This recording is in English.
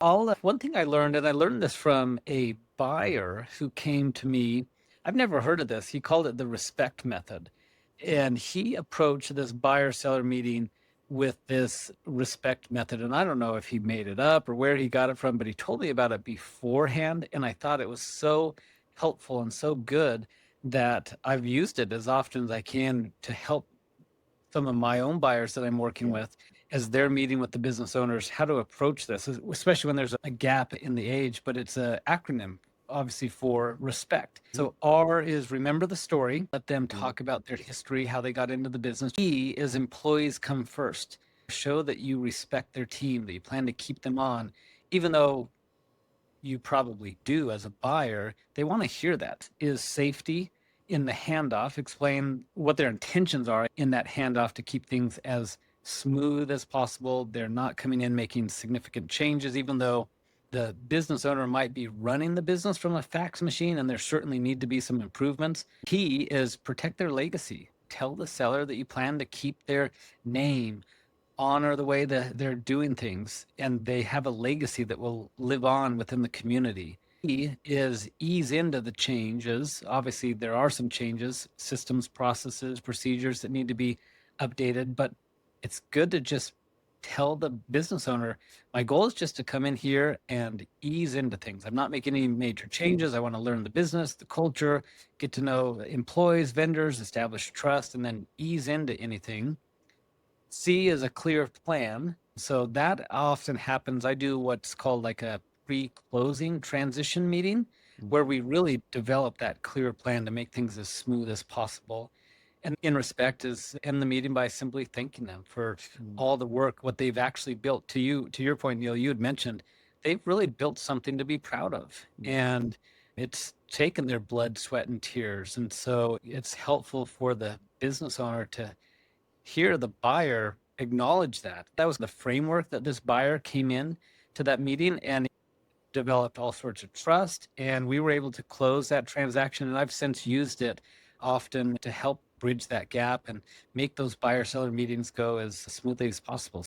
One thing I learned, and I learned this from a buyer who came to me. I've never heard of this. He called it the respect method. And he approached this buyer seller meeting with this respect method. And I don't know if he made it up or where he got it from, but he told me about it beforehand. And I thought it was so helpful and so good that I've used it as often as I can to help some of my own buyers that I'm working with as they're meeting with the business owners, how to approach this, especially when there's a gap in the age, but it's an acronym obviously for respect. So R is remember the story, let them talk about their history, how they got into the business. E is employees come first. Show that you respect their team, that you plan to keep them on, even though you probably do as a buyer, they want to hear that. Is safety in the handoff, explain what their intentions are in that handoff to keep things as smooth as possible. They're not coming in making significant changes, even though the business owner might be running the business from a fax machine, and there certainly need to be some improvements. Key is protect their legacy. Tell the seller that you plan to keep their name, honor the way that they're doing things, and they have a legacy that will live on within the community. E is ease into the changes. Obviously, there are some changes, systems, processes, procedures that need to be updated, but it's good to just tell the business owner, my goal is just to come in here and ease into things. I'm not making any major changes. I want to learn the business, the culture, get to know employees, vendors, establish trust, and then ease into anything. C is a clear plan. So that often happens. I do what's called like a pre-closing transition meeting where we really develop that clear plan to make things as smooth as possible. And in respect is end the meeting by simply thanking them for all the work, what they've actually built. To your point, Neil, you had mentioned they've really built something to be proud of. And it's taken their blood, sweat, and tears. And so it's helpful for the business owner to hear the buyer acknowledge that. That was the framework that this buyer came in to that meeting and developed all sorts of trust. And we were able to close that transaction. And I've since used it often to help bridge that gap and make those buyer seller meetings go as smoothly as possible.